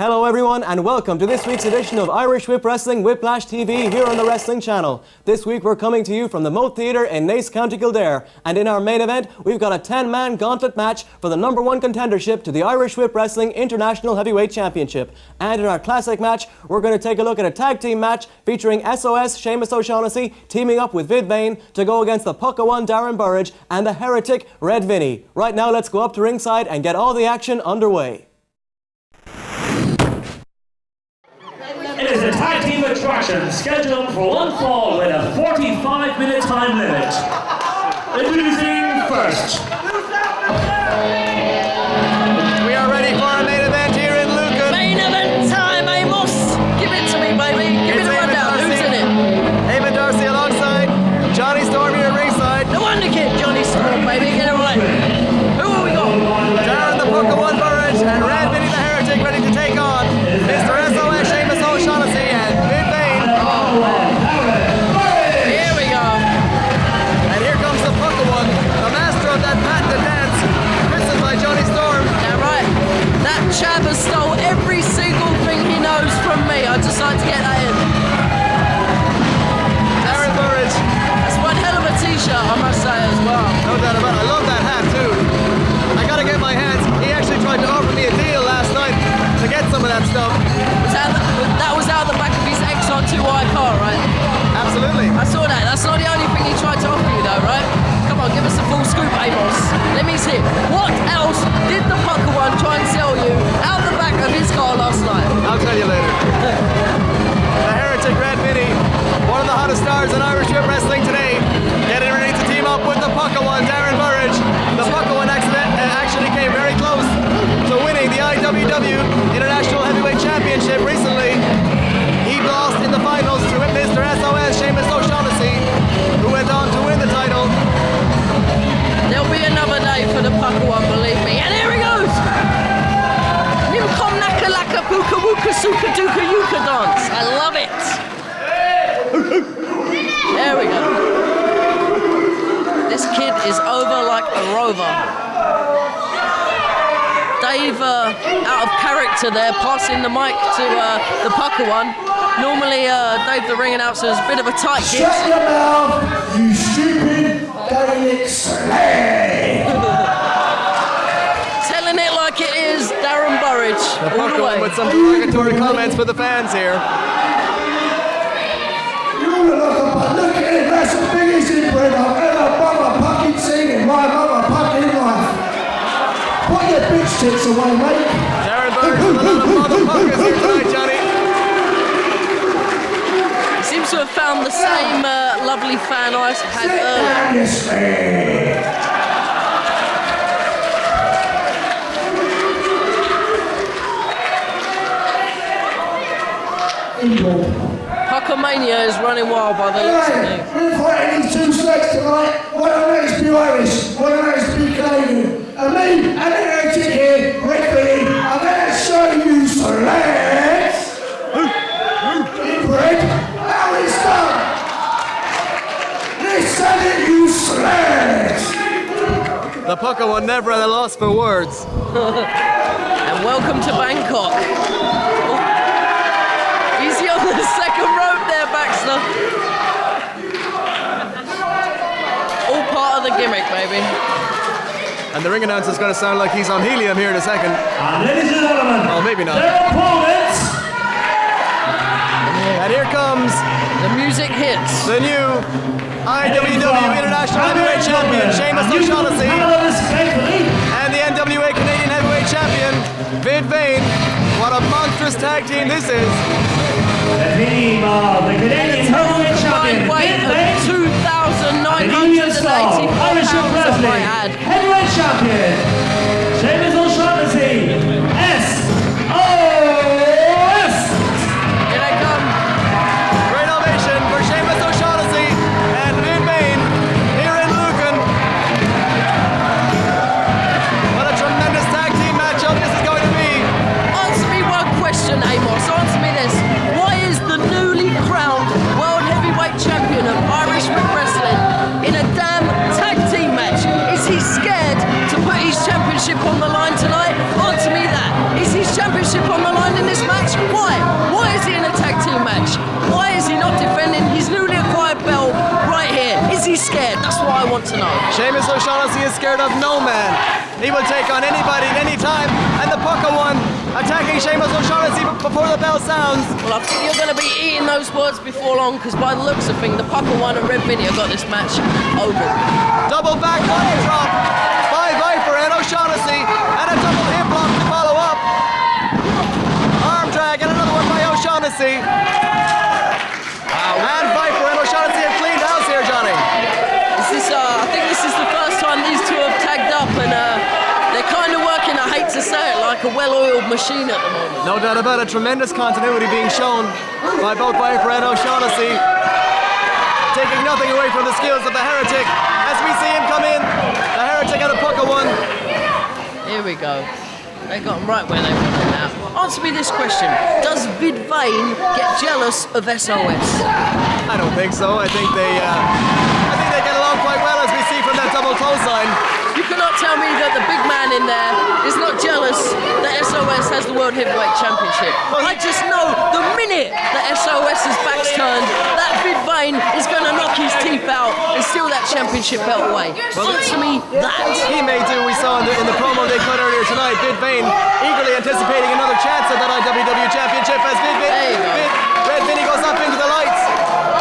Hello everyone and welcome to this week's edition of Irish Whip Wrestling Whiplash TV here on the Wrestling Channel. This week we're coming to you from the Moat Theatre in Naas, County Kildare, and in our main event we've got a 10-man gauntlet match for the #1 contendership to the Irish Whip Wrestling International Heavyweight Championship. And in our classic match we're going to take a look at a tag team match featuring S.O.S, Seamus O'Shaughnessy teaming up with Vinny to go against the Pucka One Darren Burridge and the heretic Red Vinny. Right now let's go up to ringside and get all the action underway. It is a tag team attraction scheduled for one fall with a 45-minute time limit. Introducing first. We are ready for our main event here in Lucan. Main event time, Amos! Give it to me, baby. Give me the rundown. Who's in it? Eamon Darcy alongside Johnny Storm here at ringside. The Wonder Kid, Johnny Storm, baby. Get it right. Who have we got? Darren the Pucka One Burridge and Red Vinny the Heretic ready to take on Mr. S.O.S, Seamus O'Shaughnessy and Vinny. Here we go. And here comes the Pucka One, the master of that patented dance, christened by Johnny Storm. Yeah, right. That chap has stole every single thing he knows from me. I'd just like to get that in. Darren Burridge. That's one hell of a t-shirt, I must say, as well. No doubt about it. I love that hat too. I gotta get my hands. He actually tried to offer me a deal last night to get some of that stuff. That was out the back of his XR2i car, right? Absolutely. I saw that. That's not the only thing he tried to offer you, though, right? Come on, give us a full scoop, Amos. Let me see. What else did the Pucka One try and sell you out the back of his car last night? I'll tell you later. The heretic Red Vinny, one of the hottest stars in Irish Whip Wrestling today, getting ready to team up with the Pucka One, Darren Burridge. The Pucka One actually came very close to winning the IWW International Heavyweight Championship recently. He lost in the finals to Mr. S.O.S, Seamus O'Shaughnessy, who went on to win the title. There'll be another day for the Pucka One, believe me. And here he goes! Nimkom naka laka puka wuka suka duka yuka dance. I love it! There we go. This kid is over like a rover. Dave, out of character there, passing the mic to the Pucka One. Normally, Dave, the ring announcer, is a bit of a tight gig. Shut your mouth, you stupid Gaelic slag! Telling it like it is, Darren Burridge, The all Pucka the One way. with some derogatory comments for the fans here. You look at it, that's the biggest inbred I've ever motherfucking seen in my motherfucking life. Put your bitch tits away, mate. Darren Burridge with a lot of motherfuckers here tonight, Johnny. He seems to have found the same lovely fan I had Sit down, you slag. Puckamania is running wild by the looks of Hey, things. we're fighting these two slags tonight. One of them is be Irish, one of them is be Canadian. And me, and the heretic here, Red Vinny, I'm gonna show you slags. Inbred, how it's done. Listen it, you slags. The Pucka One never at a loss for words. And welcome to Bangkok. Oh. Easy on the second rope there, Baxter. All part of the gimmick, baby. And the ring announcer's going to sound like he's on helium here in a second. And ladies and gentlemen, Oh, maybe not. their opponents. And here comes The music hits. the new IWW International Heavyweight Champion, Seamus O'Shaughnessy, and the NWA Canadian Heavyweight Champion, Vinny. What a monstrous tag team this is. The team of the Canadian Heavyweight Champion, Combined weight Vinny, of 2,980 and Union Star, pounds, Irish Whip I might Wrestling, add. Heavyweight Champion, Seamus O'Shaughnessy, S.O.S. Here they come. Great ovation for Seamus O'Shaughnessy and Vinny here in Lucan. What a tremendous tag team matchup this is going to be. Answer me one question, Amos. Answer me this. Why is the newly crowned World Heavyweight Champion of Irish Whip Wrestling in a damn tag team match? Is he scared to put his championship O'Shaughnessy is scared of no man. He will take on anybody at any time, and the Pucka one attacking Seamus O'Shaughnessy before the bell sounds. Well, I think you're going to be eating those words before long, because by the looks of things, the Pucka one and Red Vinny have got this match over. Double back body drop by Viper and O'Shaughnessy, and a double hip lock to follow up. Arm drag and another one by O'Shaughnessy. And Viper and O'Shaughnessy have cleaned house here, Johnny. I think this is the first time these two have tagged up, and they're kind of working, I hate to say it, like a well-oiled machine at the moment. No doubt about it, tremendous continuity being shown by both Viper and O'Shaughnessy, taking nothing away from the skills of the Heretic as we see him come in. The Heretic and a Pucka one. Here we go. They got them right where they want them now. Answer me this question. Does Vid Vane get jealous of S.O.S? I don't think so. I think they get along quite well, as we see from that double clothesline. You cannot tell me that the big man in there is not jealous that S.O.S has the World Heavyweight Championship. I just know the minute that S.O.S's back's turned, that Vid Vane is going to knock his teeth out and steal that championship belt away. Answer me that. He may do. We saw in the promo they cut earlier tonight, Vid Vane eagerly anticipating another chance at that IWW Championship as Red Vinny goes up into the lights.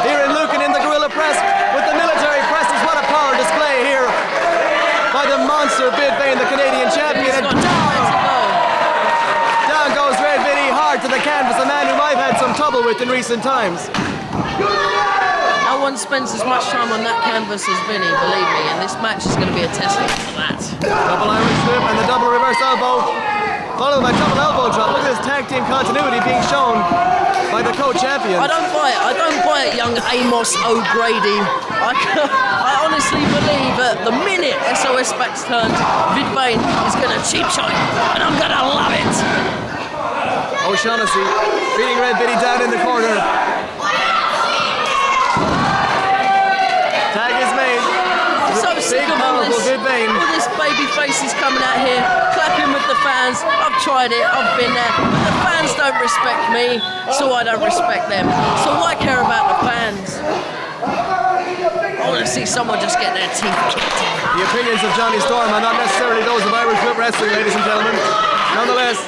Here in Lucan in the Gorilla Press with the military presses. What a power display here by the monster Vid Vane, the Canadian champion. And down goes Red Vinny, hard to the canvas, a man whom I've had some trouble with in recent times. No one spends as much time on that canvas as Vinny, believe me, and this match is going to be a testament to that. Double Irish whip and the double reverse elbow, followed by double elbow drop. Look at this tag team continuity being shown by the co-champions. I don't buy it. I don't buy it, young Amos O'Grady. I honestly believe that the minute S.O.S back's turned, Vid Vane is going to cheap shot, and I'm going to love it. O'Shaughnessy beating Red Vinny down in the corner. Tag is made. So sick of all this baby faces coming out here, clapping with the fans. I've tried it, I've been there. But the fans don't respect me, so I don't respect them. So I care about the fans. I want to see someone just get their teeth kicked in. The opinions of Johnny Storm are not necessarily those of Irish Whip Wrestling, ladies and gentlemen. Nonetheless,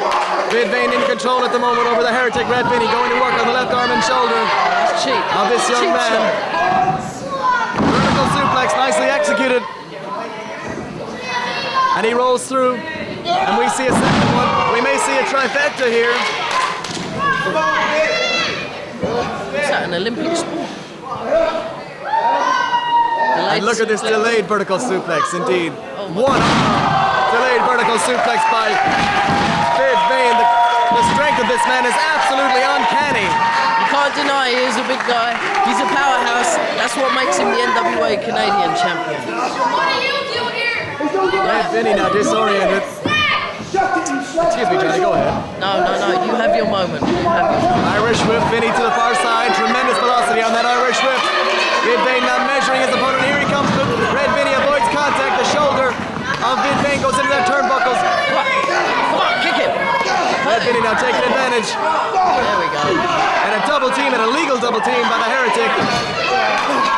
Vid Vane in control at the moment over the Heretic Red Vinny, going to work on the left arm and shoulder of this young man. Vertical suplex, nicely executed. And he rolls through, and we see a second one. We may see a trifecta here. Is that an Olympic sport? And look at this delayed vertical suplex, indeed. One delayed vertical suplex by Vid Vane. The strength of this man is absolutely uncanny. You can't deny he is a big guy. He's a powerhouse. That's what makes him the NWA Canadian champion. Red Vinny now disoriented. Excuse me, Johnny, go ahead. No, you have your moment. Irish whip, Vinny to the far side. Tremendous velocity on that Irish whip. Vid Vane now measuring his opponent. Here he comes. Red Vinny avoids contact. The shoulder of Vid Vane goes into that turnbuckles. Come on, kick him. Red Vinny now taking advantage. There we go. And a double team, an illegal double team by the Heretic.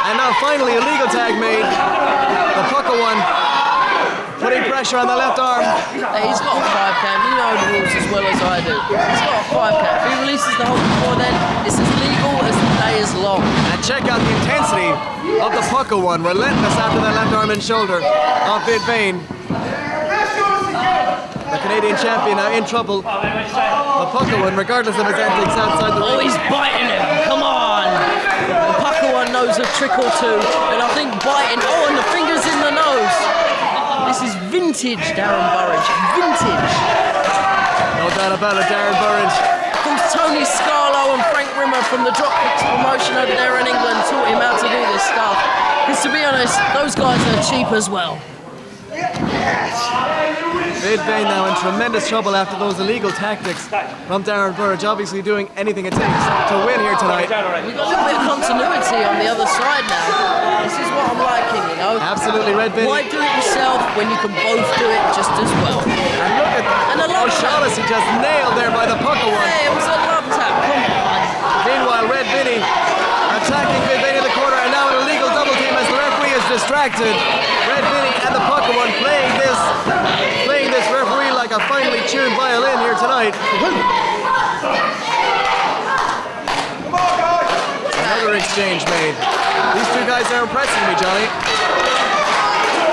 And now finally a legal tag made. The Pucka one. Putting pressure on the left arm. Hey, he's got a 5 count. You know the rules as well as I do. He's got a 5 count. If he releases the hold before then, it's as legal as the day is long. And check out the intensity of the Pucka one. Relentless after that left arm and shoulder of Vid Vane. The Canadian champion now in trouble. The Pucka one, regardless of his antics outside the ring. Oh, he's biting him. Come on. The Pucka one knows a trick or two. And I think biting. Oh, and the fingers in the nose. This is vintage Darren Burridge. Vintage. No doubt about it, Darren Burridge. From Tony Scarlo and Frank Rimmer from the Dropkicks promotion over there in England taught him how to do this stuff. Because to be honest, those guys are cheap as well. Vid Vane now in tremendous trouble after those illegal tactics from Darren Burridge, obviously doing anything it takes to win here tonight. We've got a little bit of continuity on the other side now. This is what I'm liking, you know. Absolutely, Red Vinny. Why do it yourself when you can both do it just as well? And look at O'Shaughnessy just nailed there by the Pucka one. Hey, it was a love tap, come on. Meanwhile, Red Vinny attacking Vid Vane in the corner, and now an illegal double team as the referee is distracted. distracted. Red Vinny and the Pucker one playing this referee like a finely tuned violin here tonight. Another exchange made. These two guys are impressing me, Johnny.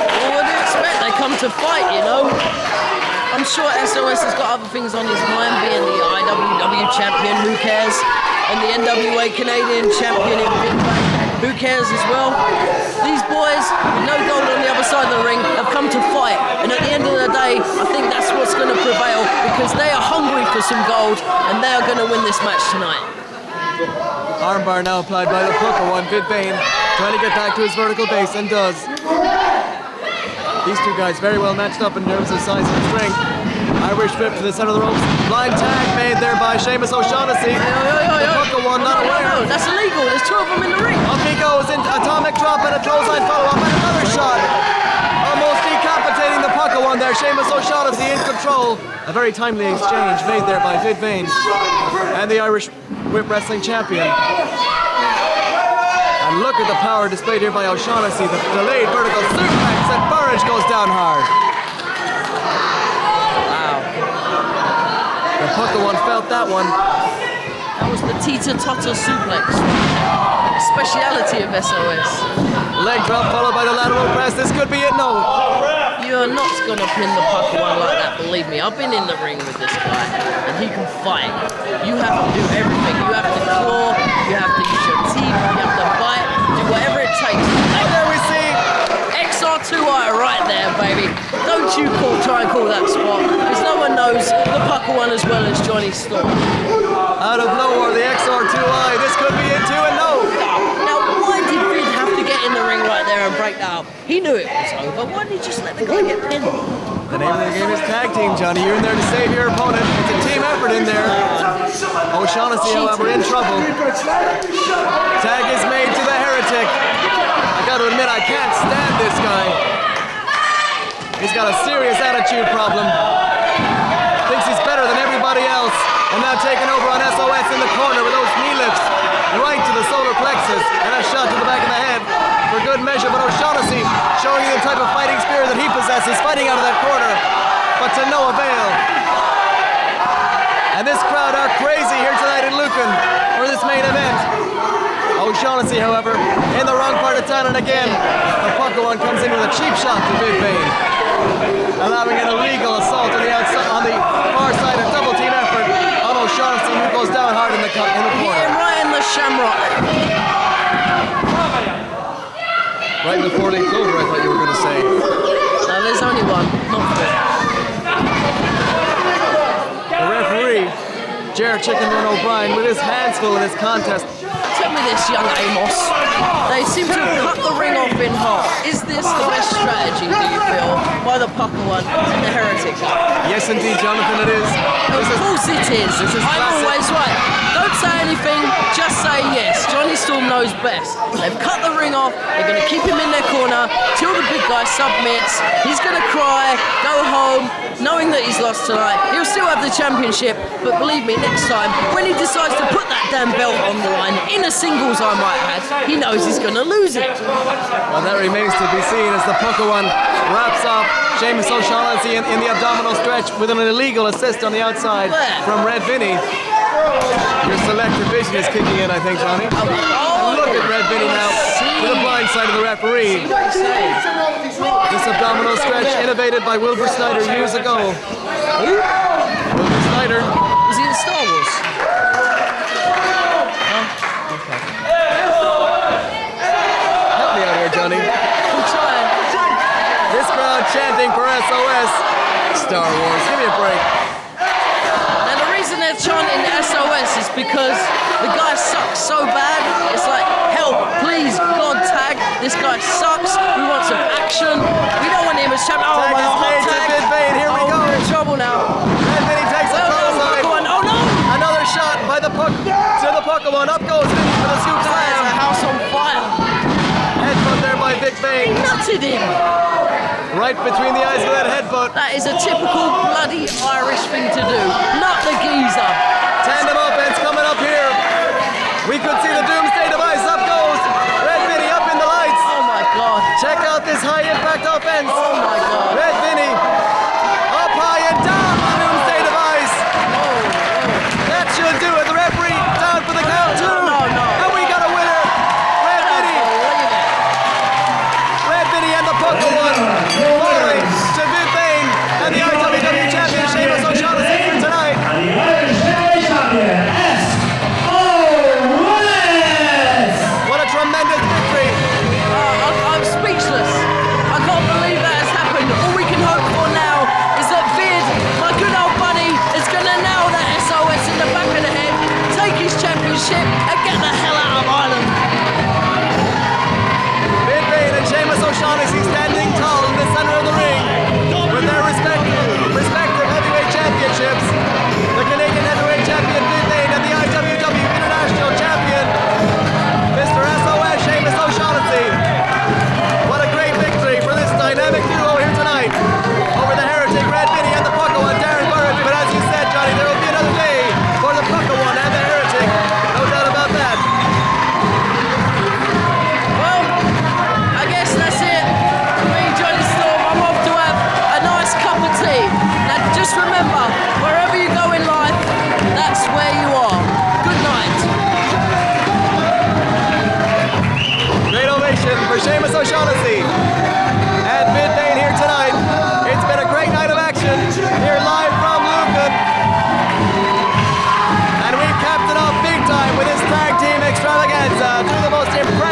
Well, what do you expect? They come to fight, you know. I'm sure S.O.S has got other things on his mind, being the IWW champion, who cares? And the NWA Canadian champion in Big Bang, who cares as well? These boys, with no gold on the other side of the ring, have come to fight. And at the end of the day, I think that's what's going to prevail, because they are hungry for some gold, and they are going to win this match tonight. Armbar now applied by the Pucker one. Vid Bain trying to get back to his vertical base, and does. These two guys very well matched up in terms of size and strength. Irish whip to the center of the ropes. Blind tag made there by Seamus O'Shaughnessy. The Pucker one not aware. No, that's illegal. There's two of them in the ring. Up he goes, in atomic drop and a clothesline follow-up and another shot. Almost decapitating the Pucker one there. Seamus O'Shaughnessy in control. A very timely exchange made there by Vid Bain and the Irish Whip Wrestling champion. And look at the power displayed here by O'Shaughnessy. The delayed vertical suplex, and Burridge goes down hard. Wow. The Pucker one felt that one. That was the teeter-totter suplex. Speciality of S.O.S. Leg drop followed by the lateral press. This could be it. No. You're not going to pin the Pucker one like that, believe me. I've been in the ring with this guy, and he can fight. You have to do everything. You have to claw, you have to use your teeth, you have to bite, do whatever it takes. And there we see XR2I right there, baby. Don't you try and call that spot, because no one knows the Pucker one as well as Johnny Storm. out of nowhere the XR2I. This could be it too, and no. Now, why did Vinny have to get in the ring right there and break that up? He knew it was over. Why didn't he just let the guy get pinned? The name of the game is tag team, Johnny. You're in there to save your opponent. It's a team effort in there. O'Shaughnessy, however, in trouble. Tag is made to the Heretic. I gotta admit, I can't stand this guy. He's got a serious attitude problem. Thinks he's better than everybody else. And now taking over on S.O.S in the corner with those knee lifts right to the solar plexus. And a shot to the back of the head for good measure. But O'Shaughnessy showing you the type of fighting spirit that he possesses, fighting out of that corner, but to no avail. And this crowd are crazy here tonight in Lucan for this main event. O'Shaughnessy, however, in the wrong part of town, and again, the Pucker one comes in with a cheap shot to Big Bane, allowing an illegal assault on the outside, on the far side, a double team effort on O'Shaughnessy, who goes down hard in the corner. Yeah, right in the shamrock. Right before they clover, I thought you were going to say. No, there's only one, not four. The referee, Jared Chicken Run O'Brien, with his hands full in this contest. Tell me this, young Amos. They seem to have cut the ring off in half. Is this the best strategy, do you feel, by the Pucker one and the Heretic? Yes, indeed, Jonathan, it is. Of course it is. This is I'm classic. always right. Don't say anything, just say yes. Johnny Storm knows best. They've cut the ring off. They're going to keep him in their corner till the big guy submits. He's going to cry, go home, knowing that he's lost tonight. He'll still have the championship, but believe me, next time, when he decides to put that damn belt on the line, in a singles I might add, he knows he's going to lose it. Well, that remains to be seen as the Pucker one wraps up Seamus O'Shaughnessy in the abdominal stretch with an illegal assist on the outside from Red Vinny. Your selective vision is kicking in, I think, Johnny. Look at Red Vinny now to the blind side of the referee. This abdominal stretch innovated by Wilbur Snyder years ago. Wilbur Snyder. Was he in Star Wars? Help me out here, Johnny. I'm trying. This crowd chanting for S.O.S. Star Wars, give me a break. Now the reason they're chanting S.O.S. is because the guy sucks so bad. It's like, help, please, God, tag. This guy sucks. We want some action. We don't want him as champion. Oh, Tag my is God, made to tag. Vid Bain. Here we go. We're in trouble now. Red Vinny takes a clothesline. Oh no! Another shot by the Puck to the Pucker one. Up goes Vinny for the scoop There's a slam. house on fire. Headbutt there by Big Bane. Nutted him. Right between the eyes of that headbutt. That is a typical bloody Irish thing to do. Nut the geezer. Tandem offense coming up here. We could see the doomsday device. Up goes Red Vinny up in the lights. Oh my God. Check out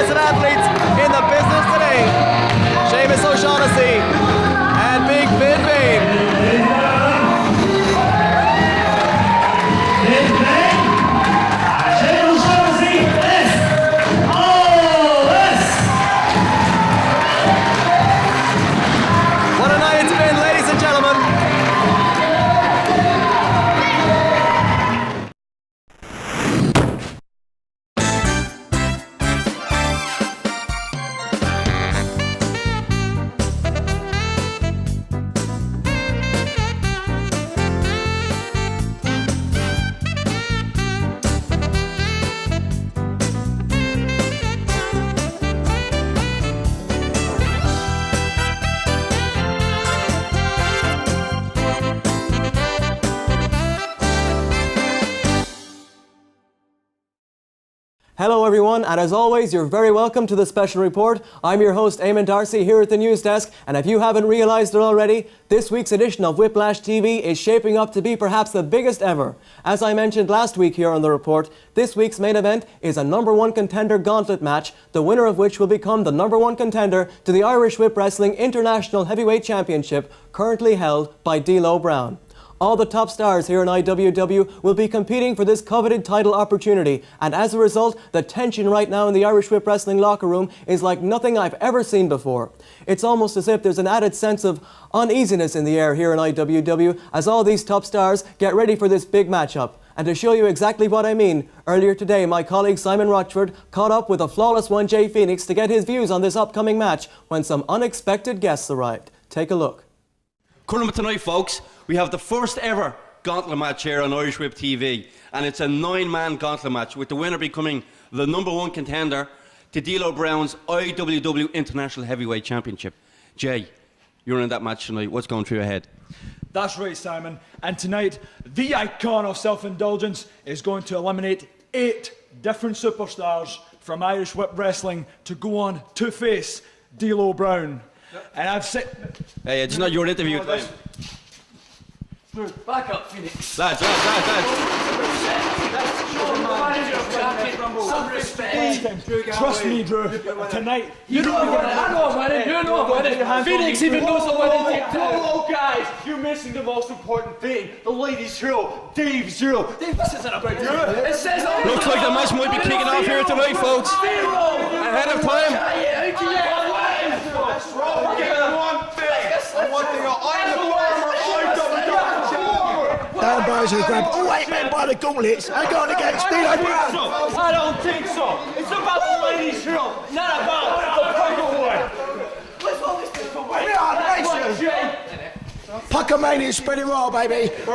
impressive athletes in the business today. Seamus O'Shaughnessy and Big Vinny. What a night it's been, ladies and gentlemen. Hello everyone, and as always, you're very welcome to the special report. I'm your host, Eamon Darcy, here at the news desk, and if you haven't realised it already, this week's edition of Whiplash TV is shaping up to be perhaps the biggest ever. As I mentioned last week here on the report, this week's main event is a #1 contender gauntlet match, the winner of which will become the #1 contender to the Irish Whip Wrestling International Heavyweight Championship, currently held by D'Lo Brown. All the top stars here in IWW will be competing for this coveted title opportunity, and as a result, the tension right now in the Irish Whip Wrestling locker room is like nothing I've ever seen before. It's almost as if there's an added sense of uneasiness in the air here in IWW as all these top stars get ready for this big matchup. And to show you exactly what I mean, earlier today my colleague Simon Rochford caught up with a flawless one Jay Phoenix to get his views on this upcoming match when some unexpected guests arrived. Take a look. Coming up tonight, folks, we have the first ever gauntlet match here on Irish Whip TV, and it's a 9-man gauntlet match with the winner becoming the #1 contender to D'Lo Brown's IWW International Heavyweight Championship. Jay, you're in that match tonight. What's going through your head? That's right, Simon. And tonight, the icon of self-indulgence is going to eliminate 8 different superstars from Irish Whip Wrestling to go on to face D'Lo Brown. And I've said... Hey, it's not your interview time. Back up, Phoenix. Lads. Trust me, Drew. Tonight, You know about it. I know about it. You know about it. Phoenix even knows about it. Whoa, guys, you're missing the most important thing. The ladies' hero, Dave's hero. Dave, this isn't about you. It says on Looks like the match might be kicking off here tonight, folks. Ahead of time. That's wrong. Get one thing. I'm the former IWW champion. Darren Burridge will grab all 8 men by the gauntlets and go on against D'Lo Brown. I don't think so. It's about the ladies' hero, not about the purple one. Let's hold this thing for weight. We are nation. Puckamania spreading raw, baby. No.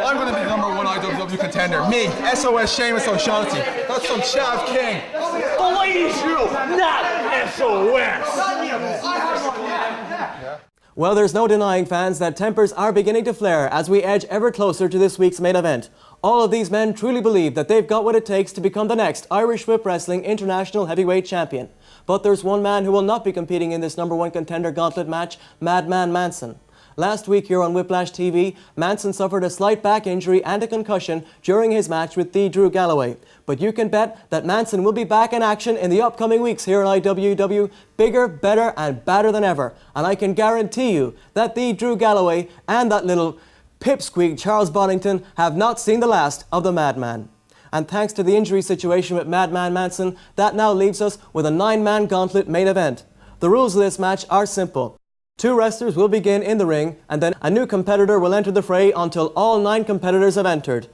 I'm going to be the #1 IWW contender. Me, S.O.S. Seamus O'Shaughnessy. That's some Shav King. The ladies' hero, not S.O.S. Well, there's no denying, fans, that tempers are beginning to flare as we edge ever closer to this week's main event. All of these men truly believe that they've got what it takes to become the next Irish Whip Wrestling International Heavyweight Champion. But there's one man who will not be competing in this #1 contender gauntlet match, Madman Manson. Last week here on Whiplash TV, Manson suffered a slight back injury and a concussion during his match with the Drew Galloway. But you can bet that Manson will be back in action in the upcoming weeks here on IWW, bigger, better and badder than ever. And I can guarantee you that the Drew Galloway and that little pipsqueak Charles Bonington have not seen the last of the Madman. And thanks to the injury situation with Madman Manson, that now leaves us with a 9-man gauntlet main event. The rules of this match are simple. 2 wrestlers will begin in the ring, and then a new competitor will enter the fray until all 9 competitors have entered.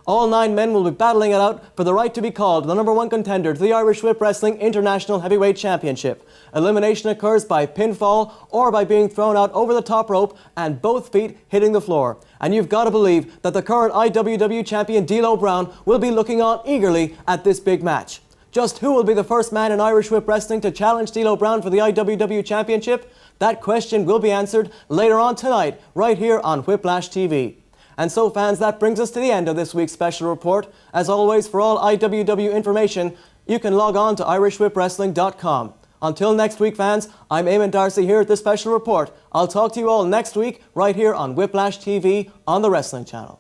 All 9 men will be battling it out for the right to be called the #1 contender to the Irish Whip Wrestling International Heavyweight Championship. Elimination occurs by pinfall or by being thrown out over the top rope and both feet hitting the floor. And you've got to believe that the current IWW champion D'Lo Brown will be looking on eagerly at this big match. Just who will be the first man in Irish Whip Wrestling to challenge D'Lo Brown for the IWW Championship? That question will be answered later on tonight, right here on Whiplash TV. And so, fans, that brings us to the end of this week's special report. As always, for all IWW information, you can log on to irishwhipwrestling.com. Until next week, fans, I'm Eamon Darcy here at the special report. I'll talk to you all next week, right here on Whiplash TV on the Wrestling Channel.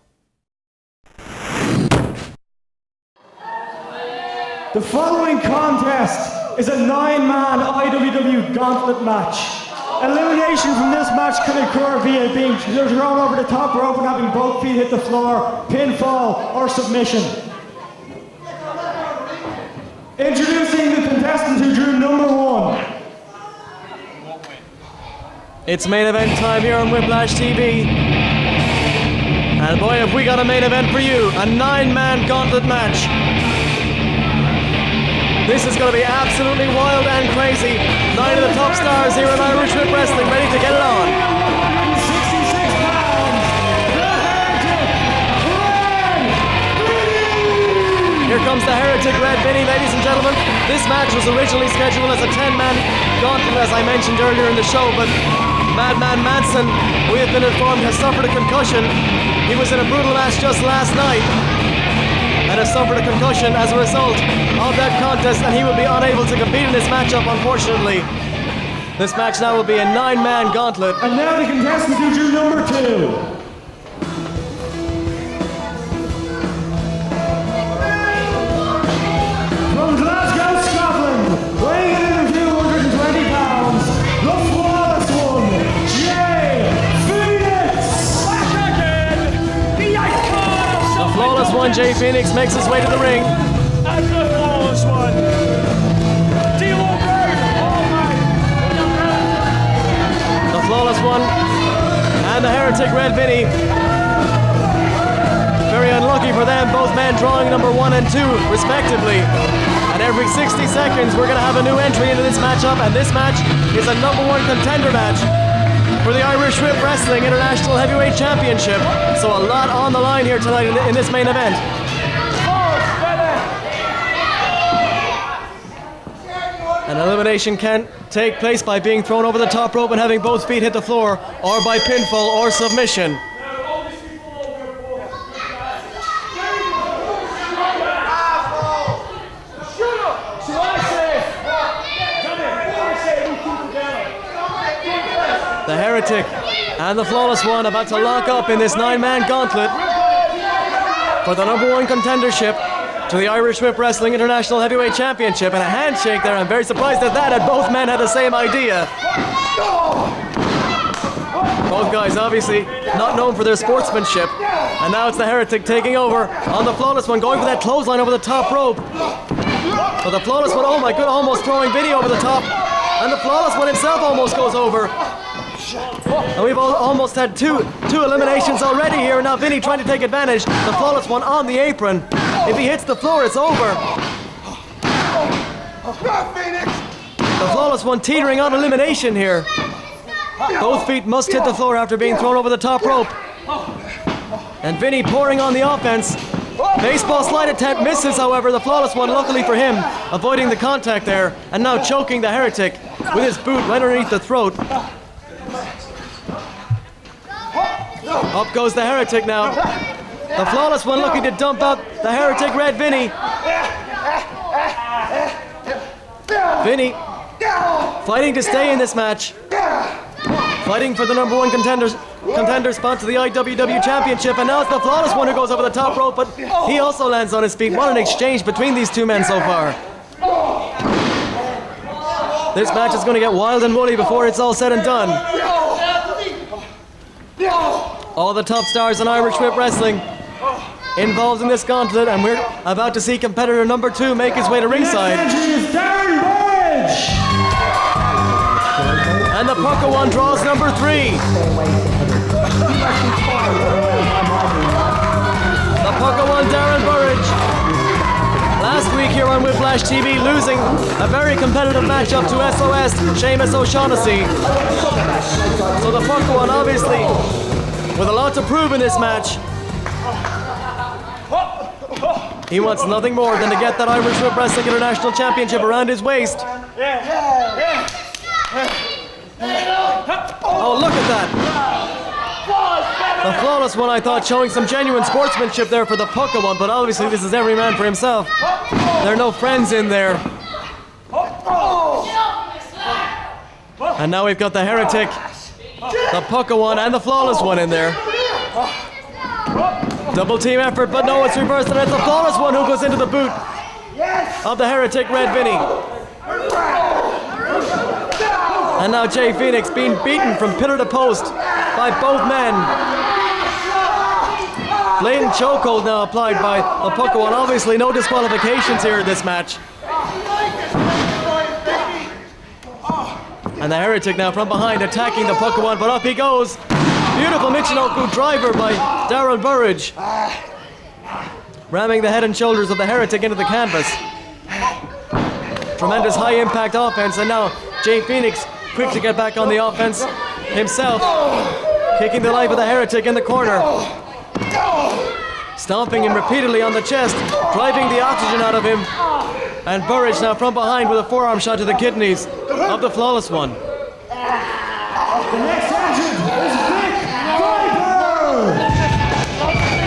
The following contest is a 9-man IWW Gauntlet match. Elimination from this match can occur via being thrown over the top rope and having both feet hit the floor, pinfall, or submission. Introducing the contestant who drew number 1. It's main event time here on Whiplash TV. And boy, have we got a main event for you, a 9-man gauntlet match. This is going to be absolutely wild and crazy. 9 of the top stars here in Irish Whip Wrestling ready to get it on. 66 pounds, the Heretic Red Vinny! Here comes the Heretic Red Vinny, ladies and gentlemen. This match was originally scheduled as a 10-man gauntlet, as I mentioned earlier in the show, but Madman Manson, we have been informed, has suffered a concussion. He was in a brutal match just last night and has suffered a concussion as a result of that contest, and he will be unable to compete in this matchup, unfortunately. This match now will be a 9-man gauntlet. And now the contestant who drew number 2. From Glasgow, Scotland, weighing in at 220 pounds, the flawless one, Jay Phoenix! Back again, the icon of The flawless one, Jay Phoenix, makes his way to the ring. and the flawless one. D'Lo Brown, oh my. The flawless one and the Heretic Red Vinny. Very unlucky for them, both men drawing number 1 and 2 respectively. And every 60 seconds we're going to have a new entry into this matchup, and this match is a number 1 contender match for the Irish Whip Wrestling International Heavyweight Championship. So a lot on the line here tonight in this main event. An elimination can take place by being thrown over the top rope and having both feet hit the floor, or by pinfall or submission. The Heretic and the Flawless One about to lock up in this 9-man gauntlet for the number 1 contendership to the Irish Whip Wrestling International Heavyweight Championship. And a handshake there. I'm very surprised at that, and both men had the same idea. Both guys obviously not known for their sportsmanship. And now it's the Heretic taking over on the Flawless One, going for that clothesline over the top rope. But the Flawless One, oh my god, almost throwing Vinny over the top. And the Flawless One himself almost goes over. And we've almost had two eliminations already here. And now Vinny trying to take advantage. The Flawless One on the apron. If he hits the floor, it's over. The Flawless One teetering on elimination here. Both feet must hit the floor after being thrown over the top rope. And Vinny pouring on the offense. Baseball slide attempt misses, however. The Flawless One, luckily for him, avoiding the contact there. And now choking the Heretic with his boot right underneath the throat. Up goes the Heretic now. The Flawless One looking to dump out the Heretic Red Vinny. Vinny fighting to stay in this match. Fighting for the number 1 contender spot to the IWW Championship. And now it's the Flawless One who goes over the top rope, but he also lands on his feet. What an exchange between these two men so far. This match is going to get wild and woolly before it's all said and done. All the top stars in Irish Whip Wrestling involved in this gauntlet, and we're about to see competitor number 2 make his way to ringside. Next entry is Darren Burridge! And the Pucker One draws number 3. The Pucker One, Darren Burridge. Last week here on Whiplash TV, losing a very competitive matchup to S.O.S, Seamus O'Shaughnessy. So the Pucker One, obviously, with a lot to prove in this match. He wants nothing more than to get that Irish Whip Wrestling International Championship around his waist. Oh, look at that. The Flawless One, I thought, showing some genuine sportsmanship there for the Pucker One, but obviously this is every man for himself. There are no friends in there. And now we've got the Heretic, the Pucker One, and the Flawless One in there. Double team effort, but no, it's reversed, and it's the Flawless One who goes into the boot. of the Heretic Red Vinny. And now Jay Phoenix being beaten from pillar to post by both men. Blatant chokehold now applied by the Pucko, and obviously no disqualifications here in this match. And the Heretic now from behind attacking the Pucko, but up he goes. Beautiful Michinoku driver by Darren Burridge. Ramming the head and shoulders of the Heretic into the canvas. Tremendous high impact offense, and now Jay Phoenix quick to get back on the offense himself. Kicking the life of the Heretic in the corner. Stomping him repeatedly on the chest, driving the oxygen out of him. And Burridge now from behind with a forearm shot to the kidneys of the Flawless One. The next entrant is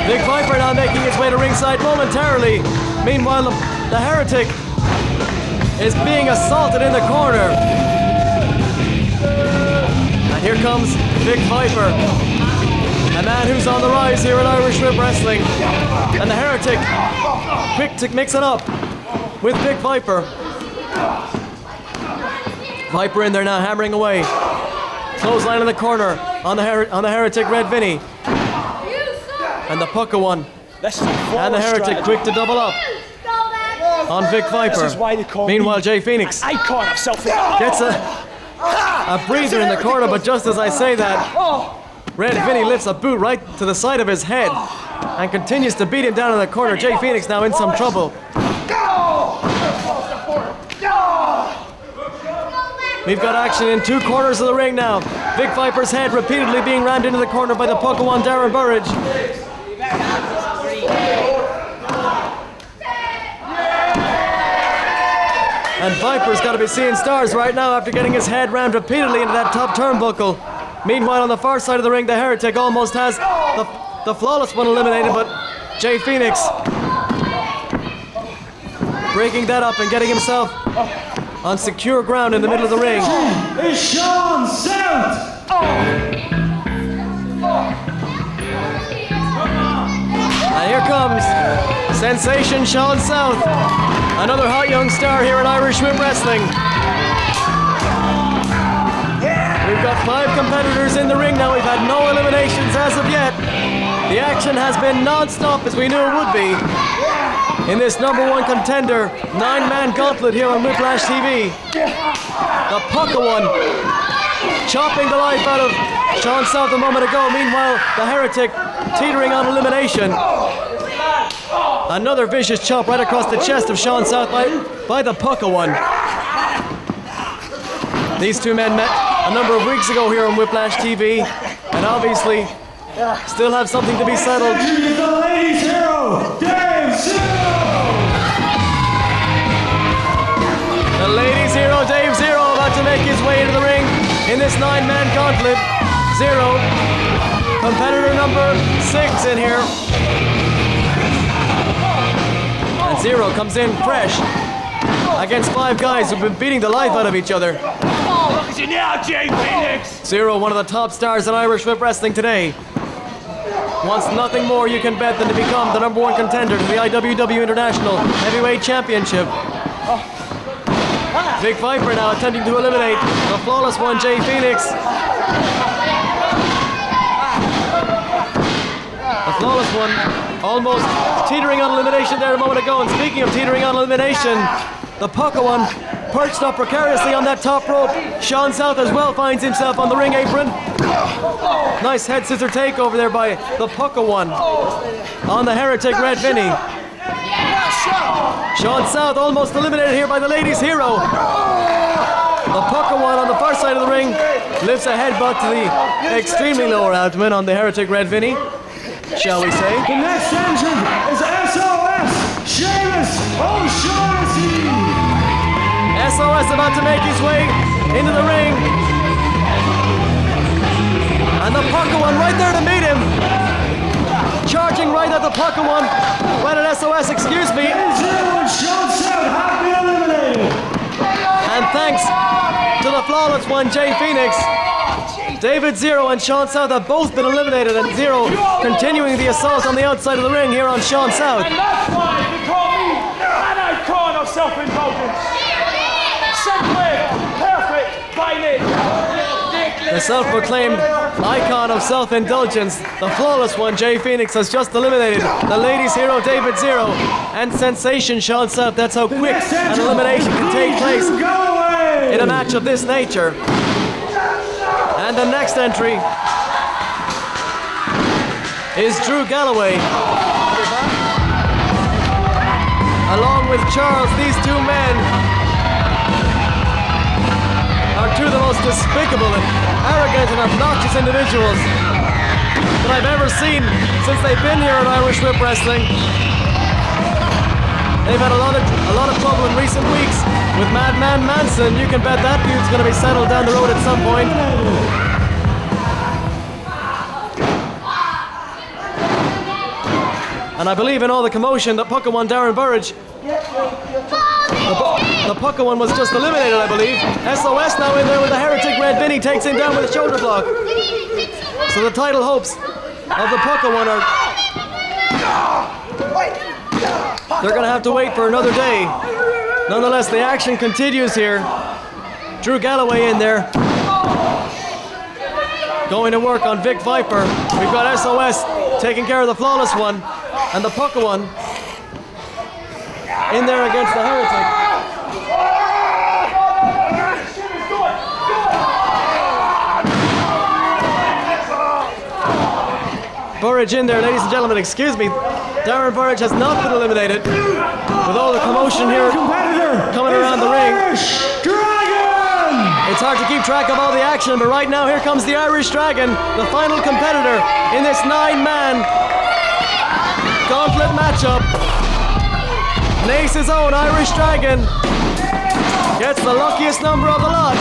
Big Viper now making his way to ringside momentarily. Meanwhile, the Heretic is being assaulted in the corner. And here comes Big Viper, a man who's on the rise here in Irish Whip Wrestling. And the Heretic quick to mix it up with Big Viper. Viper in there now, hammering away. Clothesline in the corner on the Heretic Red Vinny. And the Pucko One. And the Heretic quick to double up on Vic Viper. Meanwhile, Jay Phoenix gets a breather in the corner, but just as I say that, Red Vinny lifts a boot right to the side of his head and continues to beat him down in the corner. Jay Phoenix now in some trouble. We've got action in two corners of the ring now. Vic Viper's head repeatedly being rammed into the corner by the Pucko One, Darren Burridge. And Viper's got to be seeing stars right now after getting his head rammed repeatedly into that top turnbuckle. Meanwhile, on the far side of the ring, the Heretic almost has the Flawless One eliminated, but Jay Phoenix breaking that up and getting himself on secure ground in the middle of the ring. Is Sean South. And here comes Sensation Sean South, another hot young star here in Irish Whip Wrestling. We've got 5 competitors in the ring now. We've had no eliminations as of yet. The action has been non-stop, as we knew it would be, in this #1 contender 9-man gauntlet here on Whiplash TV. The Pucko One chopping the life out of Sean South a moment ago. Meanwhile, the Heretic teetering on elimination. Another vicious chop right across the chest of Sean South by the Pucko One. These two men met a number of weeks ago here on Whiplash TV, and obviously still have something to be settled. The ladies' hero, Dave Zero. The ladies' hero, Dave Zero, about to make his way into the ring in this 9-man gauntlet. Zero, competitor number 6 in here. And Zero comes in fresh against 5 guys who've been beating the life out of each other. Look at you now, Jay Phoenix! Zero, one of the top stars in Irish Whip Wrestling today, wants nothing more, you can bet, than to become the #1 contender to the IWW International Heavyweight Championship. Vic Viper now attempting to eliminate the Flawless One, Jay Phoenix. The Flawless One almost teetering on elimination there a moment ago. And speaking of teetering on elimination, the Pucko One perched up precariously on that top rope. Sean South as well finds himself on the ring apron. Nice head scissor take over there by the Pucko One on the Heretic Red Vinny. Sean South almost eliminated here by the ladies' hero. The Pucko One on the far side of the ring lifts a headbutt to the extremely lower abdomen on the Heretic Red Vinny, shall we say. The next entrant is S.O.S. Seamus O'Shaughnessy. S.O.S. about to make his way into the ring. And the Pucko One right there to meet him. Charging right at the Pucko One. Right at S.O.S., excuse me. Zero and Sean South have been eliminated. And thanks to the Flawless One, Jay Phoenix, David Zero and Sean South have both been eliminated, and Zero continuing the assault on the outside of the ring here on Sean South. And that's why they call me icon of self-indulgence. Simply perfect by nature. The self-proclaimed icon of self-indulgence, the flawless one, Jay Phoenix, has just eliminated the ladies' hero, David Zero, and sensation Sean South. That's how quick an elimination can take place in a match of this nature. And the next entry is Drew Galloway. Along with Charles, these two men are two of the most despicable and arrogant and obnoxious individuals that I've ever seen since they've been here in Irish Whip Wrestling. They've had a lot of trouble in recent weeks with Madman Manson. You can bet that feud's going to be settled down the road at some point. And I believe in all the commotion that Puckawan Darren Burridge, the Puckawan was just eliminated, I believe. S.O.S. now in there with the heretic Red Vinny, takes him down with a shoulder block. So the title hopes of the Puckawan are... They're going to have to wait for another day. Nonetheless, the action continues here. Drew Galloway in there, going to work on Vic Viper. We've got S.O.S. taking care of the flawless one, and the Puckawan in there against the heretic. Burridge in there, ladies and gentlemen, excuse me. Darren Burridge has not been eliminated. With all the commotion here coming around the ring, it's hard to keep track of all the action, but right now here comes the Irish Dragon, the final competitor in this 9-man Gauntlet matchup. Nace's own Irish Dragon gets the luckiest number of the lot,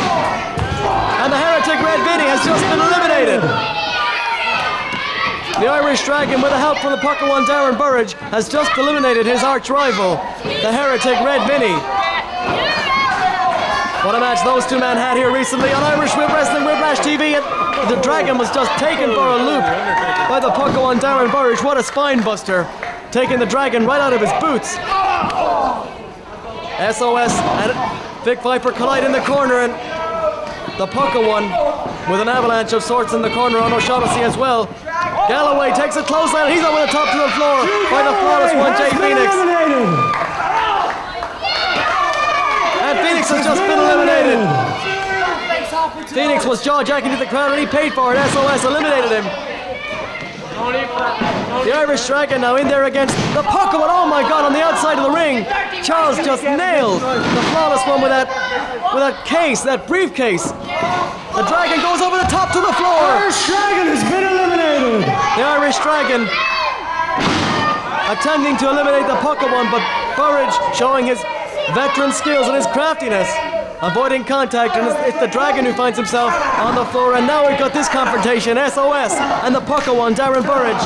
and the heretic Red Vinny has just been eliminated. The Irish Dragon, with the help from the Puckawan Darren Burridge, has just eliminated his arch rival, the heretic Red Vinny. What a match those two men had here recently on Irish Whip Wrestling Whiplash TV. The Dragon was just taken for a loop by the Puckawan Darren Burridge. What a spine buster, taking the Dragon right out of his boots. S.O.S. and Vic Viper collide in the corner, and the Puckawan with an avalanche of sorts in the corner on O'Shaughnessy as well. Galloway takes a close line, and he's over the top to the floor by the flawless one, Jay Phoenix. And Phoenix has just been eliminated. Phoenix was jaw-jacking to the crowd, and he paid for it. S.O.S. eliminated him. The Irish Dragon now in there against the Puckawan. Oh my God, on the outside of the ring. Charles just nailed the flawless one with that case, that briefcase. The Dragon goes over the top to the floor. Irish Dragon has been eliminated. The Irish Dragon attempting to eliminate the Puckawan, but Burridge showing his veteran skills and his craftiness, avoiding contact, and it's the Dragon who finds himself on the floor. And now we've got this confrontation, S.O.S. and the Puckawan Darren Burridge.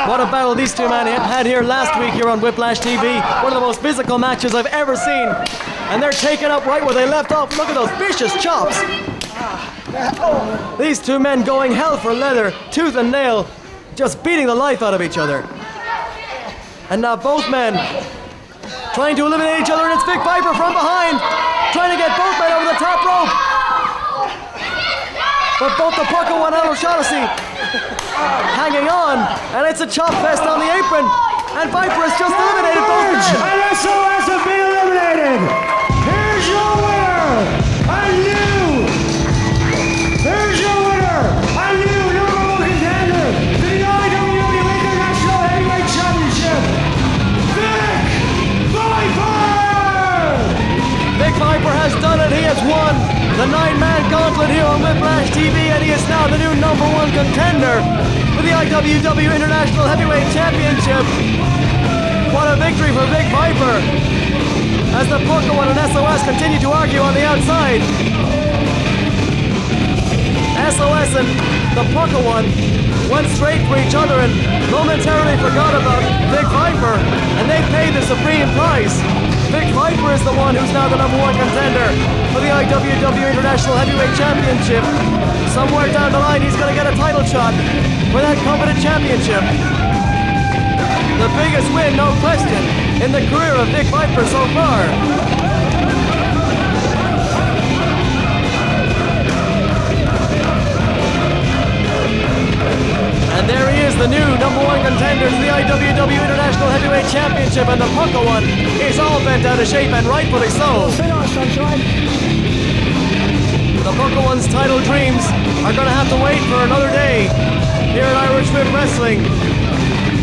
What a battle these two men had here last week here on Whiplash TV. One of the most physical matches I've ever seen. And they're taking up right where they left off. Look at those vicious chops. These two men going hell for leather, tooth and nail, just beating the life out of each other. And now both men trying to eliminate each other, and it's Vic Viper from behind, trying to get both men over the top rope. But both the Puckawan and O'Shaughnessy hanging on, and it's a chop fest on the apron, and Viper has just eliminated both men. And S.O.S. have been eliminated. Here's your winner, and you. Here's your winner, and you, number one contender to the IWW International Heavyweight Championship, Vic Viper. Vic Viper has done it. He has won the 9-man Gauntlet here on Whiplash TV, and he is now the new number one contender for the IWW International Heavyweight Championship. What a victory for Vic Viper, as the Puckawan and S.O.S. continue to argue on the outside. S.O.S. and the Puckawan went straight for each other and momentarily forgot about Vic Viper, and they paid the supreme price. Vic Viper is the one who's now the number one contender for the IWW International Heavyweight Championship. Somewhere down the line, he's going to get a title shot for that coveted championship. The biggest win, no question. in the career of Vic Viper so far. And there he is, the new #1 contender to the IWW International Heavyweight Championship, and the Pucka one is all bent out of shape, and rightfully so. The Pucka one's title dreams are going to have to wait for another day here at Irish Whip Wrestling.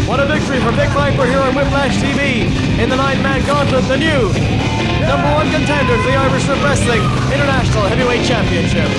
What a victory for Vic Viper here on Whiplash TV in the 9-man gauntlet, the new #1 contender to the Irish Whip Wrestling International Heavyweight Championship.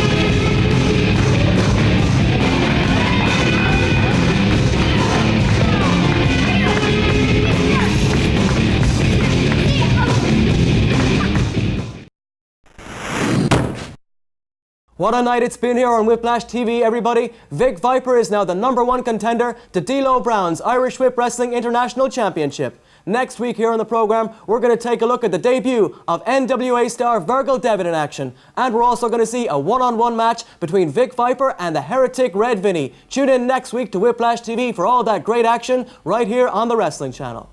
What a night it's been here on Whiplash TV, everybody. Vic Viper is now the #1 contender to D'Lo Brown's Irish Whip Wrestling International Championship. Next week here on the program, we're going to take a look at the debut of NWA star Virgil Devitt in action. And we're also going to see a one-on-one match between Vic Viper and the heretic Red Vinny. Tune in next week to Whiplash TV for all that great action right here on the Wrestling Channel.